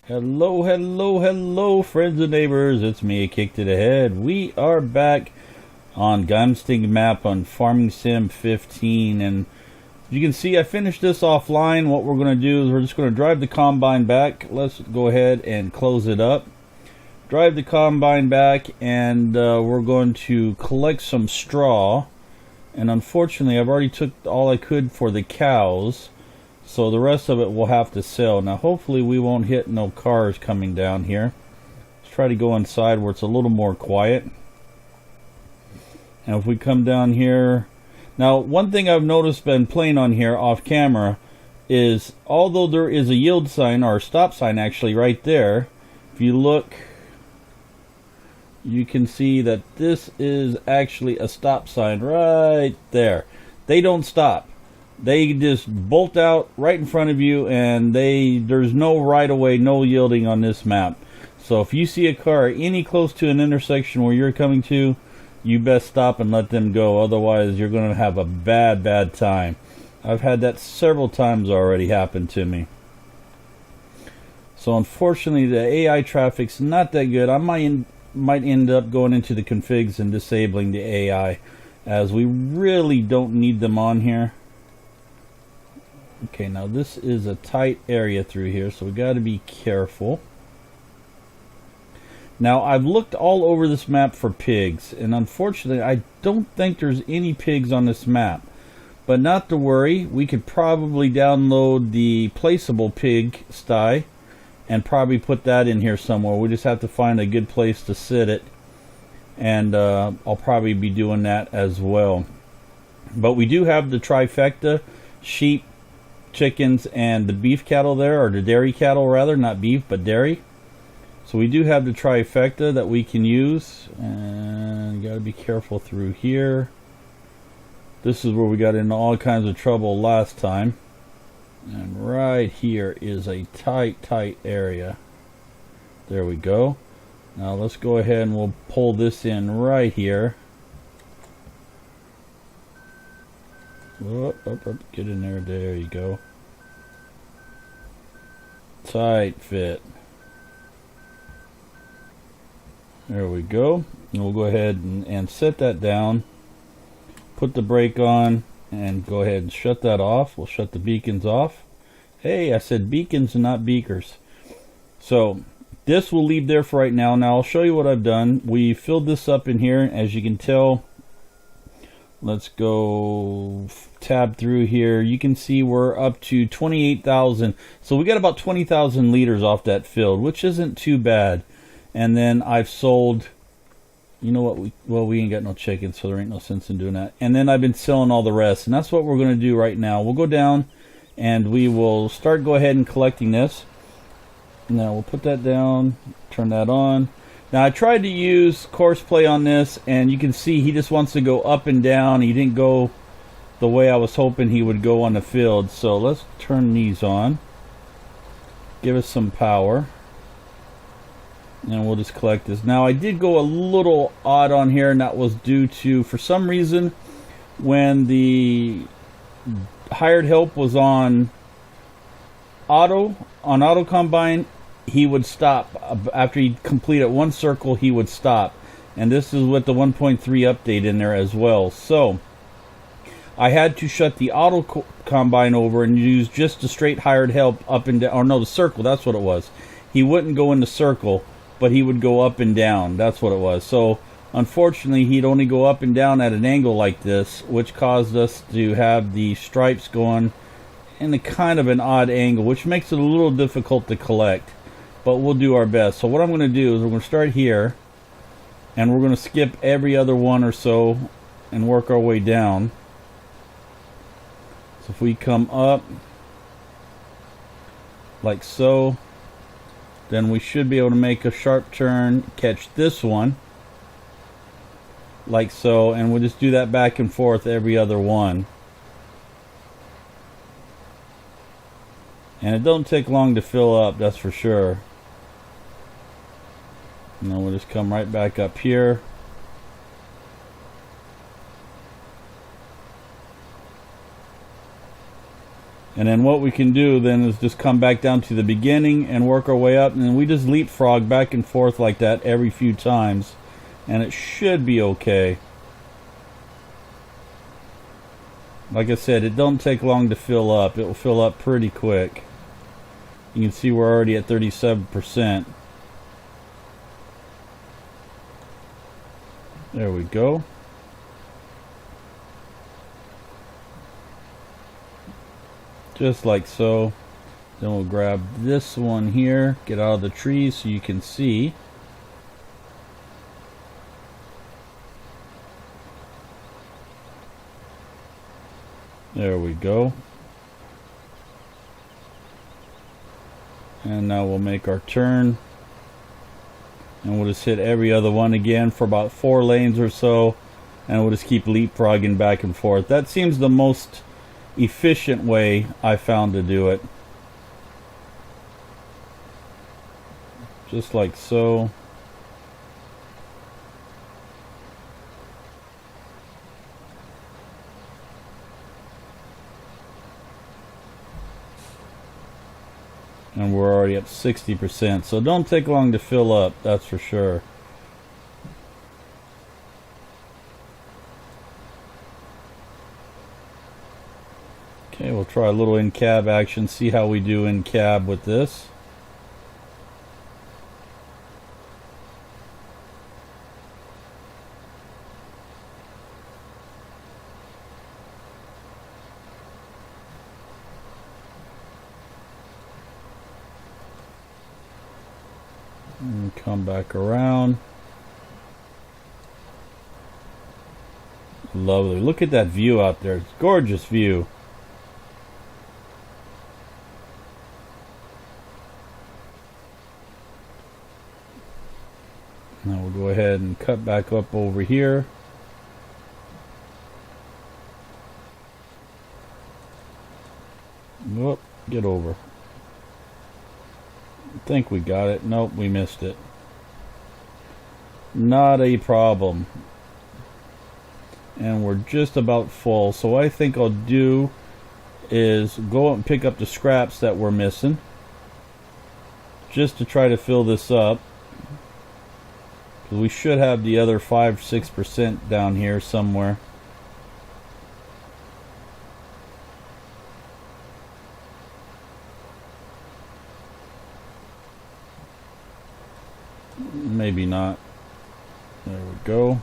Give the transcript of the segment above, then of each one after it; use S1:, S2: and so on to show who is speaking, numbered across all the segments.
S1: Hello, hello, hello, friends and neighbors. It's me, Akiic ToDaHead. We are back on Gamsting map on Farming Sim 15, and you can see I finished this offline. What we're going to do is we're just going to drive the combine back. Let's go ahead and close it up. Drive the combine back, and we're going to collect some straw. And unfortunately, I've already took all I could for the cows. So the rest of it we'll have to sell. Now hopefully we won't hit no cars coming down here. Let's try to go inside where it's a little more quiet. And if we come down here. Now one thing I've noticed been playing on here off camera is although there is a yield sign or a stop sign actually right there. If you look, you can see that this is actually a stop sign right there. They don't stop. They just bolt out right in front of you, and there's no right of way, no yielding on this map. So if you see a car any close to an intersection where you're coming to, you best stop and let them go. Otherwise, you're going to have a bad time. I've had that several times already happen to me. So unfortunately, the AI traffic's not that good. I might end up going into the configs and disabling the AI, as we really don't need them on here. Okay, now this is a tight area through here, so we got to be careful. Now I've looked all over this map for pigs, and unfortunately I don't think there's any pigs on this map. But not to worry, we could probably download the placeable pig sty and probably put that in here somewhere. We just have to find a good place to sit it, and I'll probably be doing that as well. But we do have the trifecta: sheep, chickens, and the beef cattle there, or the dairy cattle rather, not beef but dairy. So we do have the trifecta that we can use, and you got to be careful through here. This is where we got into all kinds of trouble last time, and right here is a tight area. There we go. Now let's go ahead and we'll pull this in right here. Get in there. There you go. Tight fit. There we go. And we'll go ahead and set that down. Put the brake on and go ahead and shut that off. We'll shut the beacons off. Hey, I said beacons and not beakers. So this will leave there for right now. Now I'll show you what I've done. We filled this up in here, as you can tell. Let's go tab through here. You can see we're up to 28,000. So we got about 20,000 liters off that filled, which isn't too bad. And then I've sold, you know what, we ain't got no chickens, so there ain't no sense in doing that. And then I've been selling all the rest, and that's what we're going to do right now. We'll go down and we will go ahead and collecting this. Now we'll put that down, turn that on. Now I tried to use course play on this, and you can see he just wants to go up and down. He didn't go the way I was hoping he would go on the field. So let's turn these on. Give us some power. And we'll just collect this. Now I did go a little odd on here, and that was due to, for some reason, when the hired help was on auto combine, he would stop. After he completed one circle, he would stop. And this is with the 1.3 update in there as well. So I had to shut the auto combine over and use just the straight hired help up and down. Or no, the circle, that's what it was. He wouldn't go in the circle, but he would go up and down. That's what it was. So unfortunately, he'd only go up and down at an angle like this, which caused us to have the stripes going in a kind of an odd angle, which makes it a little difficult to collect. But we'll do our best. So what I'm going to do is we're going to start here, and we're going to skip every other one or so and work our way down. So if we come up like so, then we should be able to make a sharp turn, catch this one like so, and we'll just do that back and forth every other one. And it don't take long to fill up, that's for sure. And then we'll just come right back up here. And then what we can do then is just come back down to the beginning and work our way up, and then we just leapfrog back and forth like that every few times, and it should be okay. Like I said, it don't take long to fill up. It will fill up pretty quick. You can see we're already at 37%. There we go. Just like so. Then we'll grab this one here, get out of the tree so you can see. There we go. And now we'll make our turn. And we'll just hit every other one again for about 4 lanes or so. And we'll just keep leapfrogging back and forth. That seems the most efficient way I found to do it. Just like so. And we're already at 60%, so don't take long to fill up, that's for sure. Okay, we'll try a little in cab action, see how we do in cab with this. And come back around. Lovely. Look at that view out there. It's a gorgeous view. Now we'll go ahead and cut back up over here. Whoop, get over. I think we got it. Nope, we missed it. Not a problem. And we're just about full. So what I think I'll do is go and pick up the scraps that we're missing, just to try to fill this up. We should have the other 5-6% down here somewhere. Maybe not. There we go.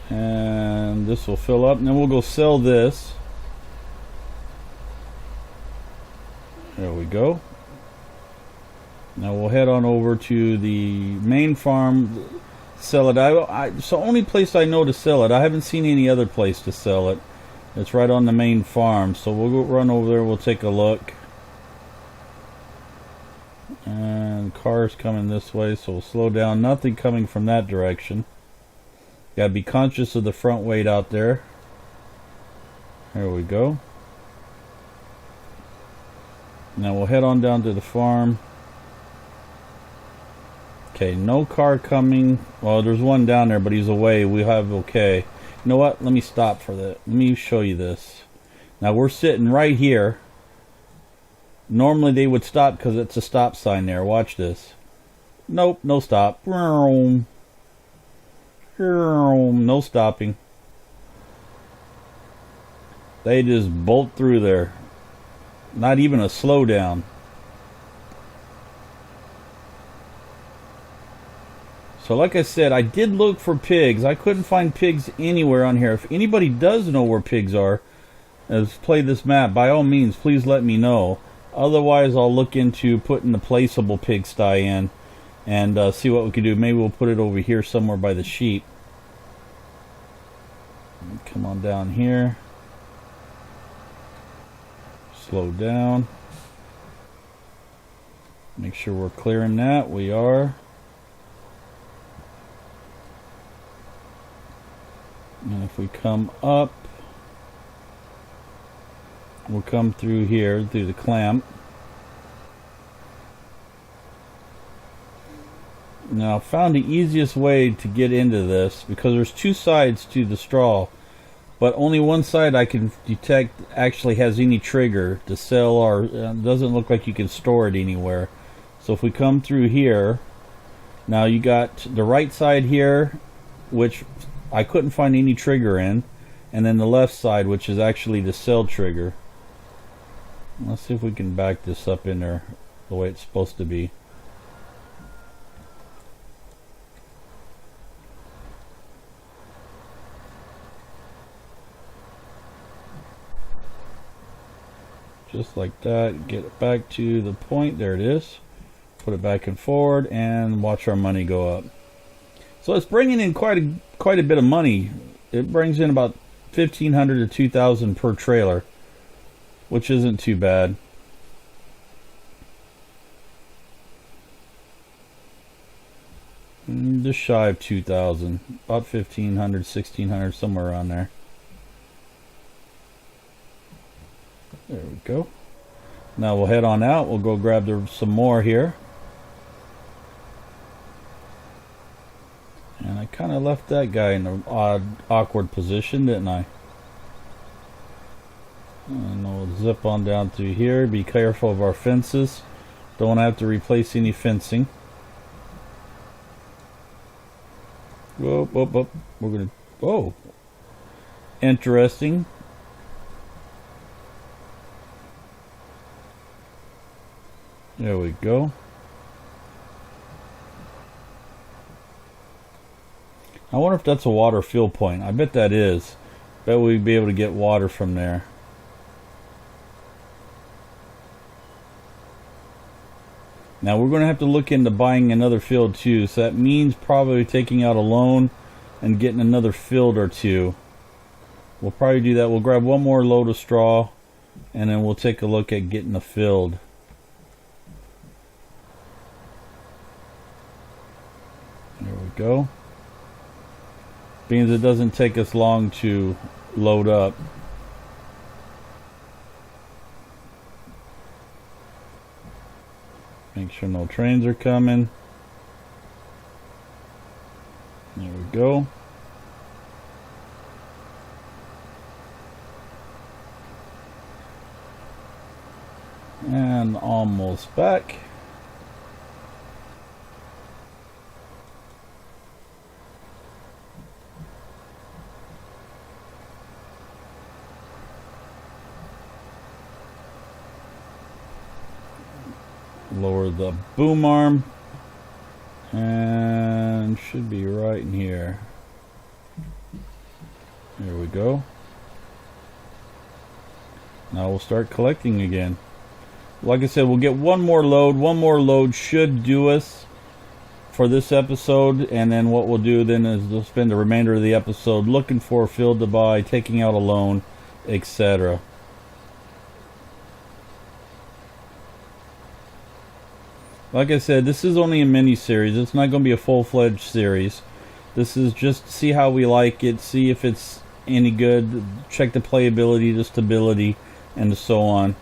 S1: And this will fill up, and then we'll go sell this. There we go. Now we'll head on over to the main farm, sell it. It's the only place I know to sell it. I haven't seen any other place to sell it. It's right on the main farm, so we'll go run over there. We'll take a look. And cars coming this way, so we'll slow down. Nothing coming from that direction. Gotta be conscious of the front weight out there. There we go. Now we'll head on down to the farm. Okay, no car coming. Well, there's one down there, but he's away. We have okay. You know what? Let me stop for that. Let me show you this. Now we're sitting right here. Normally they would stop because it's a stop sign there. Watch this. Nope, no stop. No stopping. They just bolt through there. Not even a slowdown. So like I said, I did look for pigs. I couldn't find pigs anywhere on here. If anybody does know where pigs are, has played this map, by all means, please let me know. Otherwise, I'll look into putting the placeable pigsty in and see what we can do. Maybe we'll put it over here somewhere by the sheep. Come on down here. Slow down. Make sure we're clearing that. We are. And if we come up, we'll come through here, through the clamp. Now, found the easiest way to get into this, because there's two sides to the straw, but only one side I can detect actually has any trigger to sell, or doesn't look like you can store it anywhere. So if we come through here, now you got the right side here, which I couldn't find any trigger in, and then the left side, which is actually the sell trigger. Let's see if we can back this up in there the way it's supposed to be. Just like that. Get it back to the point. There it is. Put it back and forward, and watch our money go up. So it's bringing in quite a bit of money. It brings in about $1,500 to $2,000 per trailer, which isn't too bad. Just shy of 2,000, about 1,500, 1,600, somewhere around there. There we go. Now we'll head on out. We'll go grab some more here. And I kind of left that guy in an odd, awkward position, didn't I? And we'll zip on down through here. Be careful of our fences. Don't have to replace any fencing. Whoa, whoa, whoa. We're gonna. Whoa. Interesting. There we go. I wonder if that's a water fill point. I bet that is. Bet we'd be able to get water from there. Now we're going to have to look into buying another field too. So that means probably taking out a loan and getting another field or two. We'll probably do that. We'll grab one more load of straw, and then we'll take a look at getting a field. There we go. Means it doesn't take us long to load up. Make sure no trains are coming. There we go. And almost back. Lower the boom arm, and should be right in here. There we go. Now we'll start collecting again. Like I said, we'll get one more load. One more load should do us for this episode, and then what we'll do then is we'll spend the remainder of the episode looking for a field to buy, taking out a loan, etc. Like I said, this is only a mini series. It's not going to be a full-fledged series. This is just to see how we like it, see if it's any good, check the playability, the stability, and so on.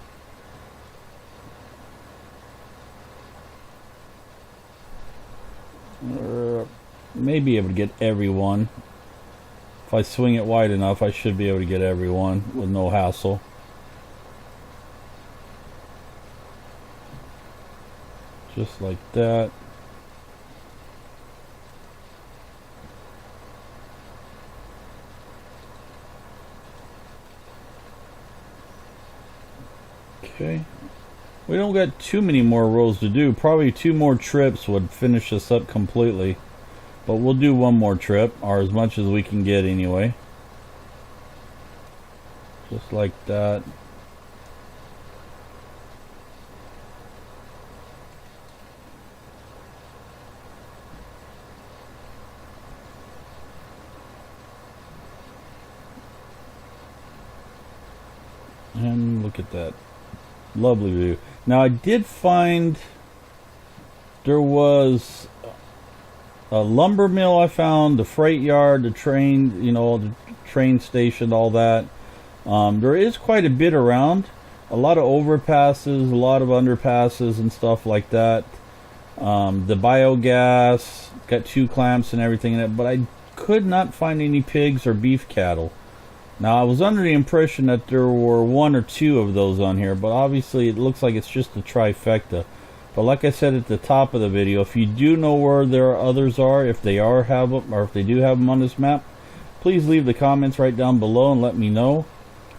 S1: May be able to get everyone. If I swing it wide enough, I should be able to get everyone with no hassle. Just like that. Okay. We don't got too many more rows to do. Probably 2 more trips would finish us up completely. But we'll do one more trip, or as much as we can get anyway. Just like that. And look at that lovely view. Now I did find there was a lumber mill. I found the freight yard, the train, you know, the train station, all that. There is quite a bit around. A lot of overpasses, a lot of underpasses and stuff like that. The biogas, got 2 clamps and everything in it, but I could not find any pigs or beef cattle. Now I was under the impression that there were 1 or 2 of those on here, but obviously it looks like it's just a trifecta. But like I said at the top of the video, if you do know where there are others are, if they have them, or if they do have them on this map, please leave the comments right down below and let me know.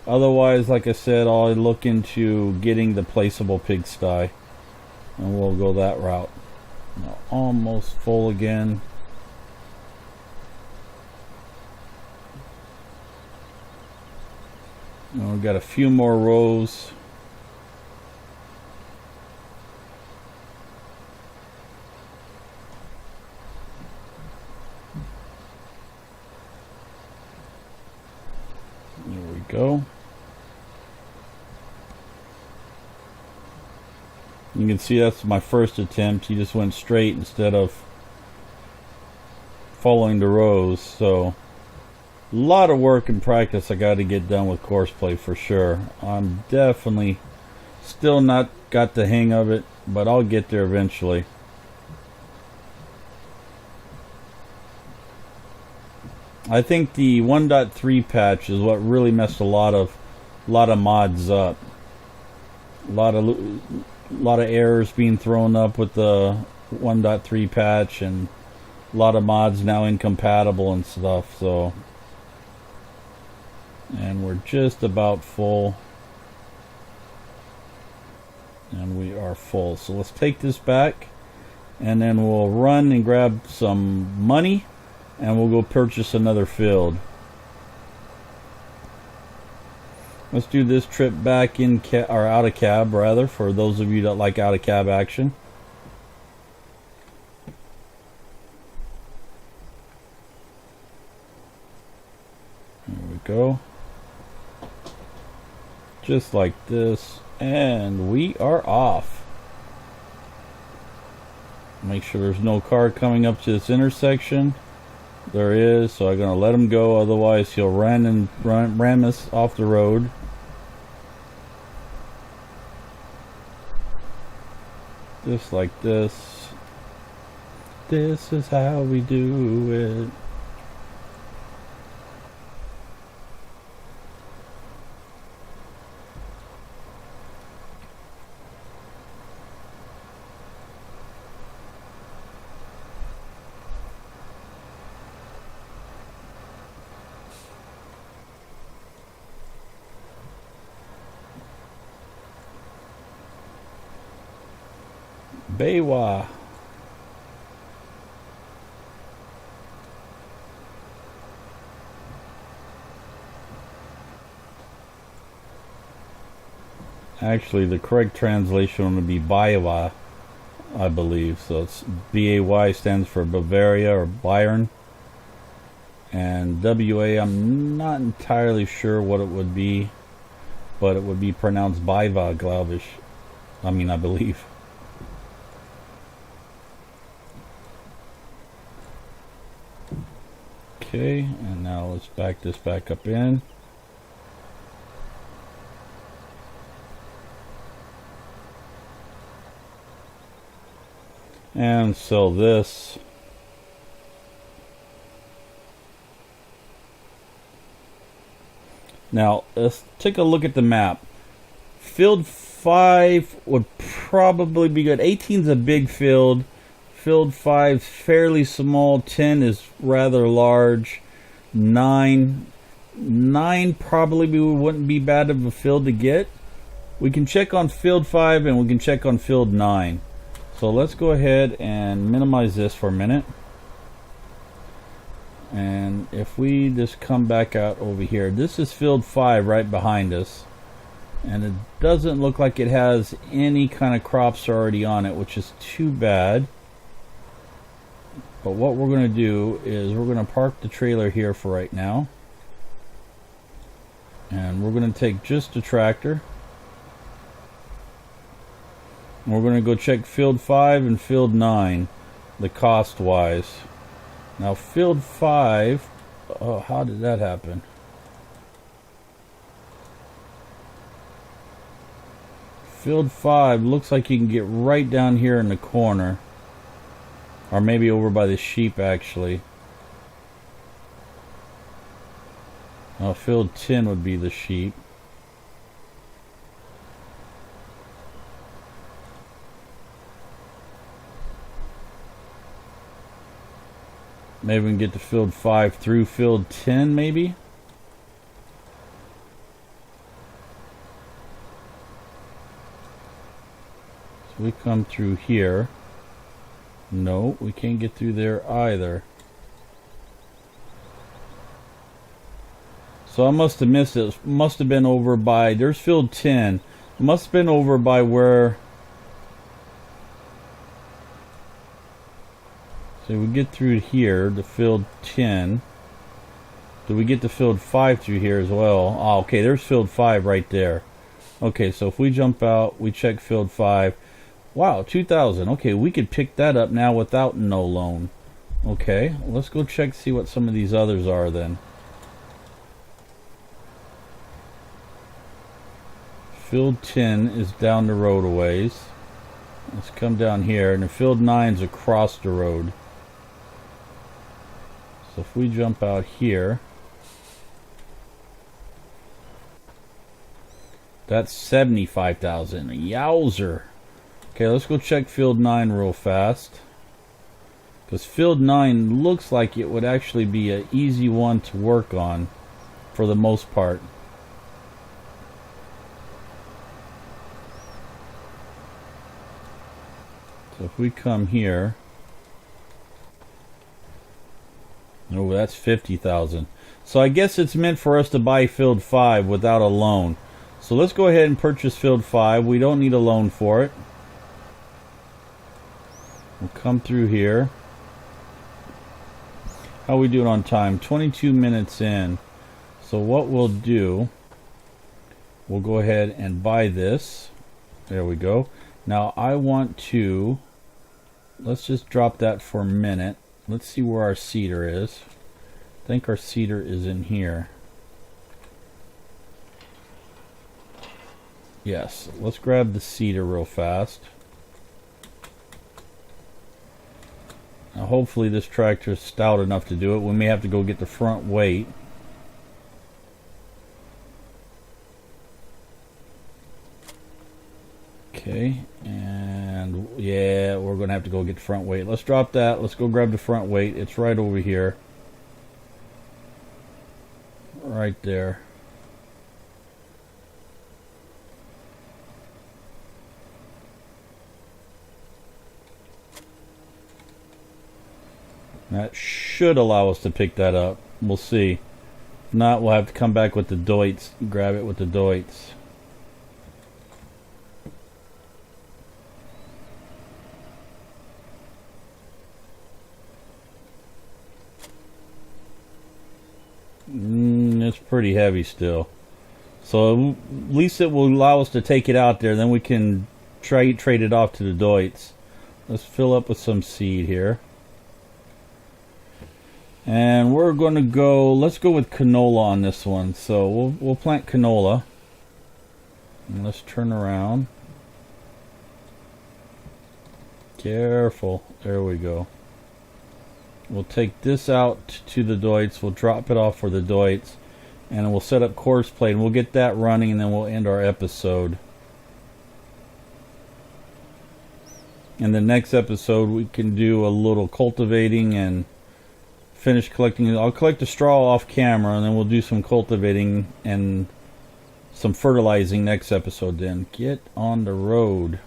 S1: Otherwise, like I said, I'll look into getting the placeable pigsty, and we'll go that route. Now, almost full again. And we've got a few more rows. There we go. You can see that's my first attempt. He just went straight instead of following the rows. So a lot of work and practice I got to get done with course play for sure. I'm definitely still not got the hang of it, but I'll get there eventually. I think the 1.3 patch is what really messed a lot of mods up. A lot of errors being thrown up with the 1.3 patch, and a lot of mods now incompatible and stuff. So, and we're just about full, and we are full. So let's take this back, and then we'll run and grab some money, and we'll go purchase another field. Let's do this trip back in or out of cab, rather, for those of you that like out of cab action. There we go. Just like this, and we are off. Make sure there's no car coming up to this intersection. There is, so I'm gonna let him go, otherwise he'll ram us off the road. Just like this. This is how we do it. Baywa. Actually, the correct translation would be Biowa, I believe. So it's BAY stands for Bavaria or Bayern, and WA, I'm not entirely sure what it would be, but it would be pronounced Baiva, glaube ich. I believe. Okay, and now let's back this back up in. And sell this. Now, let's take a look at the map. Field 5 would probably be good. 18 is a big field. Field 5 is fairly small. 10 is rather large. 9 probably wouldn't be bad of a field to get. We can check on field 5 and we can check on field 9. So let's go ahead and minimize this for a minute. And if we just come back out over here, this is field 5 right behind us. And it doesn't look like it has any kind of crops already on it, which is too bad. But what we're going to do is we're going to park the trailer here for right now. And we're going to take just a tractor. And we're going to go check field 5 and field 9, the cost wise. Now field 5, oh, how did that happen? Field 5 looks like you can get right down here in the corner. Or maybe over by the sheep, actually. Oh, field 10 would be the sheep. Maybe we can get to field 5 through field 10, maybe? So we come through here. No, we can't get through there either. So I must have missed it. It must have been over by... There's field 10. It must have been over by where... So we get through here to field 10. Do we get to field 5 through here as well? Oh, okay, there's field 5 right there. Okay, so if we jump out, we check field 5. Wow, 2,000. Okay, we could pick that up now without no loan. Okay, let's go check, see what some of these others are then. Field 10 is down the road a ways. Let's come down here, and the field 9's across the road. So if we jump out here, that's 75,000. Yowzer. Okay, let's go check field 9 real fast. Because field 9 looks like it would actually be an easy one to work on for the most part. So if we come here, oh, that's 50,000. So I guess it's meant for us to buy field 5 without a loan. So let's go ahead and purchase field 5. We don't need a loan for it. We'll come through here. How are we doing on time? 22 minutes in. So what we'll do, we'll go ahead and buy this. There we go. Now I want to, let's just drop that for a minute. Let's see where our cedar is. I think our cedar is in here. Yes, let's grab the cedar real fast. Now hopefully this tractor is stout enough to do it. We may have to go get the front weight. Okay, and yeah, we're going to have to go get the front weight. Let's drop that. Let's go grab the front weight. It's right over here. Right there. That should allow us to pick that up. We'll see. If not, we'll have to come back with the doits. Grab it with the doits. It's pretty heavy still. So at least it will allow us to take it out there. Then we can trade it off to the doits. Let's fill up with some seed here. And we're going to go, let's go with canola on this one. So we'll plant canola. And let's turn around. Careful. There we go. We'll take this out to the doits. We'll drop it off for the doits. And we'll set up course plate. And we'll get that running and then we'll end our episode. In the next episode we can do a little cultivating and finish collecting. I'll collect the straw off camera and then we'll do some cultivating and some fertilizing next episode. Then get on the road.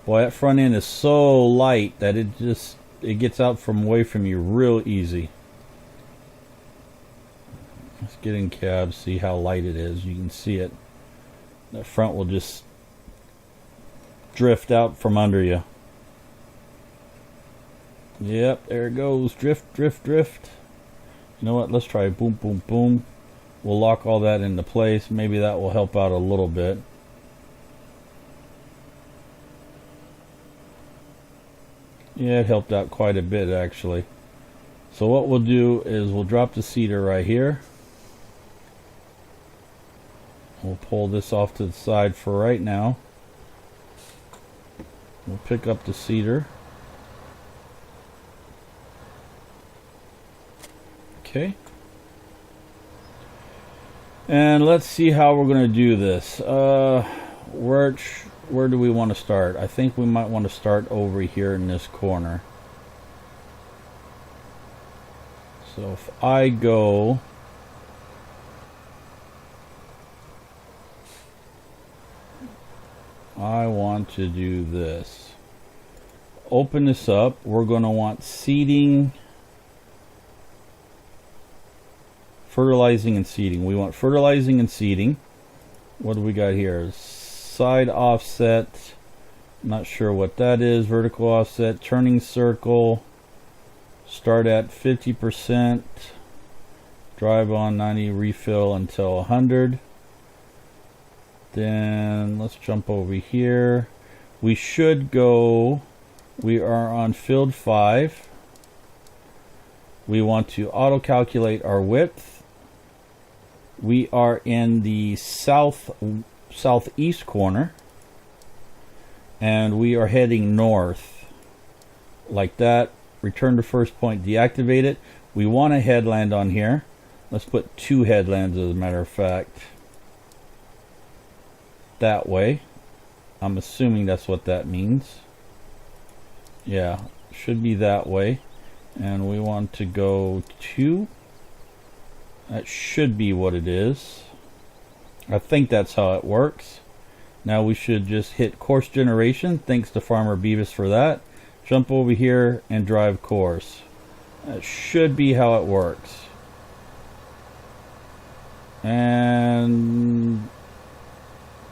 S1: Boy, that front end is so light that it gets out from away from you real easy. Let's get in cab, see how light it is. You can see it. The front will just drift out from under you. Yep, there it goes. Drift, drift, drift. You know what? Let's try boom, boom, boom. We'll lock all that into place. Maybe that will help out a little bit. Yeah, it helped out quite a bit actually. So what we'll do is we'll drop the cedar right here. We'll pull this off to the side for right now. We'll pick up the cedar. Okay. And let's see how we're going to do this. Where do we want to start? I think we might want to start over here in this corner. So if I go... I want to do this. Open this up. We're going to want seeding, fertilizing and seeding. We want fertilizing and seeding. What do we got here? Side offset. Not sure what that is. Vertical offset. Turning circle. Start at 50%. Drive on 90. Refill until 100. Then let's jump over here. We should go, we are on field 5. We want to auto calculate our width. We are in the southeast corner, and we are heading north like that. Return to first point, deactivate it. We want a headland on here. Let's put 2 headlands as a matter of fact. That way. I'm assuming that's what that means. Yeah, should be that way. And we want to go 2. That should be what it is. I think that's how it works. Now we should just hit course generation. Thanks to Farmer Beavis for that. Jump over here and drive course. That should be how it works. And...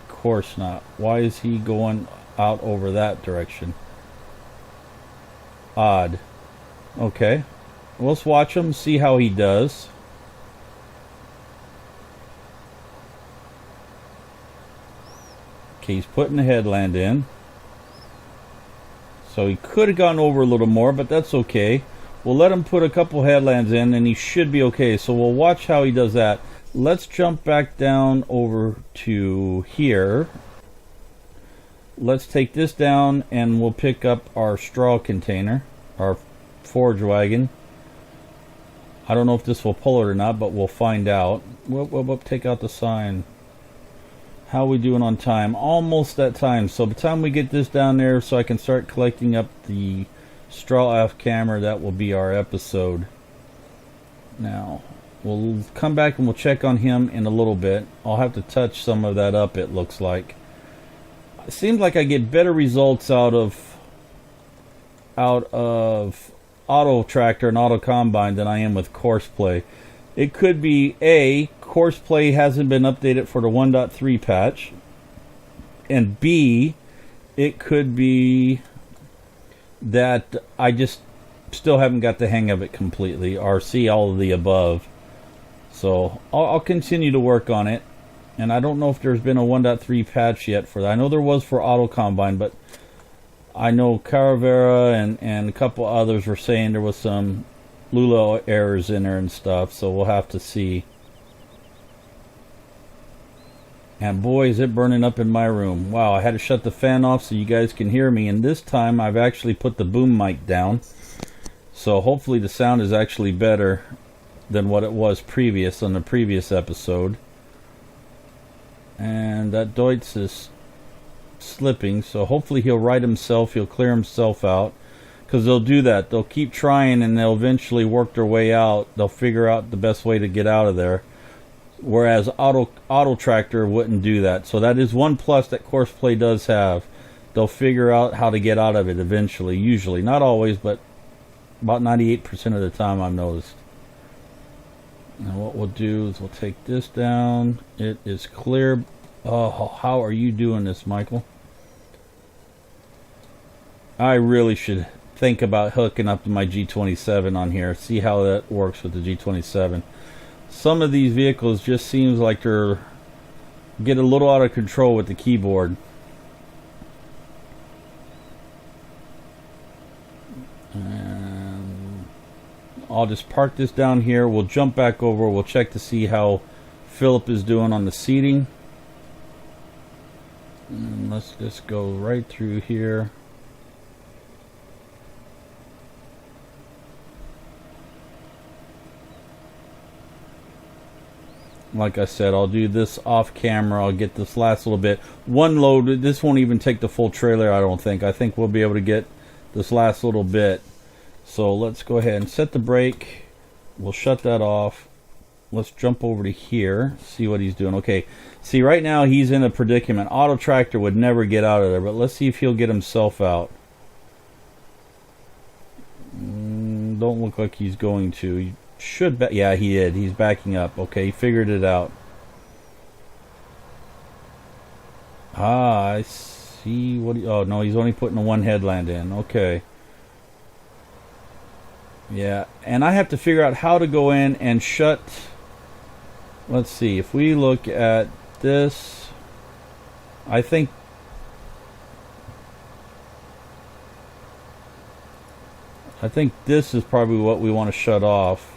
S1: course not. Why is he going out over that direction? Odd. Okay. Well, let's watch him, see how he does. Okay, he's putting the headland in. So he could have gone over a little more, but that's okay. We'll let him put a couple headlands in and he should be okay. So we'll watch how he does that. Let's jump back down over to here. Let's take this down and we'll pick up our straw container, our forage wagon. I don't know if this will pull it or not, but we'll find out. Whoop, whoop, whoop, take out the sign. How are we doing on time? Almost that time. So by the time we get this down there so I can start collecting up the straw off camera, that will be our episode. Now... we'll come back and we'll check on him in a little bit. I'll have to touch some of that up, it looks like. It seems like I get better results out of auto tractor and auto combine than I am with courseplay. It could be A, courseplay hasn't been updated for the 1.3 patch, and B, it could be that I just still haven't got the hang of it completely, or C, all of the above. So I'll continue to work on it, and I don't know if there's been a 1.3 patch yet for that. I know there was for auto combine, but I know Caravera and a couple others were saying there was some Lula errors in there and stuff, so we'll have to see. And boy, is it burning up in my room. Wow, I had to shut the fan off so you guys can hear me, and this time I've actually put the boom mic down, so hopefully the sound is actually better than what it was previous on the previous episode. And that Deutz is slipping, so hopefully he'll right himself, he'll clear himself out, because they'll do that. They'll keep trying and they'll eventually work their way out. They'll figure out the best way to get out of there, whereas auto tractor wouldn't do that. So that is one plus that courseplay does have. They'll figure out how to get out of it eventually, usually, not always, but about 98% of the time I've noticed. And what we'll do is we'll take this down. It is clear. Oh, how are you doing this, Michael? I really should think about hooking up to my G27 on here. See how that works with the G27. Some of these vehicles just seems like they're get a little out of control with the keyboard. And I'll just park this down here. We'll jump back over. We'll check to see how Philip is doing on the seating. And let's just go right through here. like I said, I'll do this off camera. I'll get this last little bit. One load, this won't even take the full trailer, I don't think. I think we'll be able to get this last little bit. So let's go ahead and set the brake. We'll shut that off. Let's jump over to here, see what he's doing. Okay, see right now he's in a predicament. Auto tractor would never get out of there, but let's see if he'll get himself out. Don't look like he's going to. He should be. Yeah, he did. He's backing up. Okay, he figured it out. Ah, I see what he, oh no, he's only putting the one headland in. Okay. Yeah, and I have to figure out how to go in and shut. Let's see, if we look at this, I think this is probably what we want to shut off.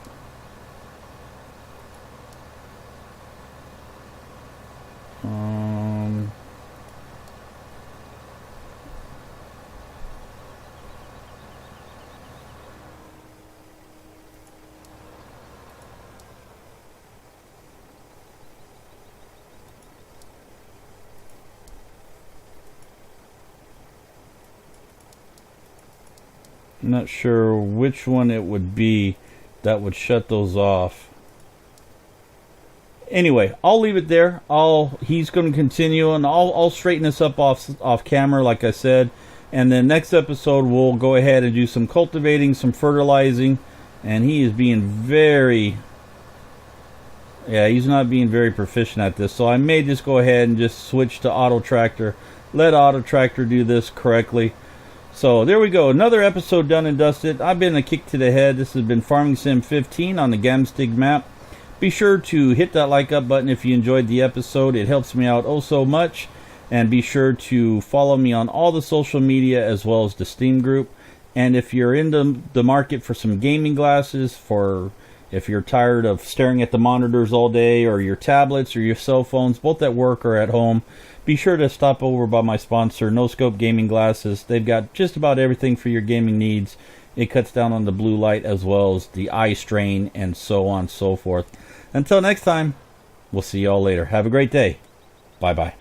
S1: I'm not sure which one it would be that would shut those off. Anyway, I'll leave it there. He's going to continue, and I'll straighten this up off camera, like I said. And then next episode, we'll go ahead and do some cultivating, some fertilizing. And he is being very, yeah, he's not being very proficient at this. So I may just go ahead and just switch to auto tractor. Let auto tractor do this correctly. So there we go, another episode done and dusted. I've been Akiic to the head. This has been Farming Sim 15 on the Gamsting map. Be sure to hit that like up button if you enjoyed the episode. It helps me out oh so much. And be sure to follow me on all the social media as well as the Steam group. And if you're in the market for some gaming glasses, for if you're tired of staring at the monitors all day, or your tablets or your cell phones, both at work or at home, be sure to stop over by my sponsor, No Scope Gaming Glasses. They've got just about everything for your gaming needs. It cuts down on the blue light as well as the eye strain and so on and so forth. Until next time, we'll see y'all later. Have a great day. Bye-bye.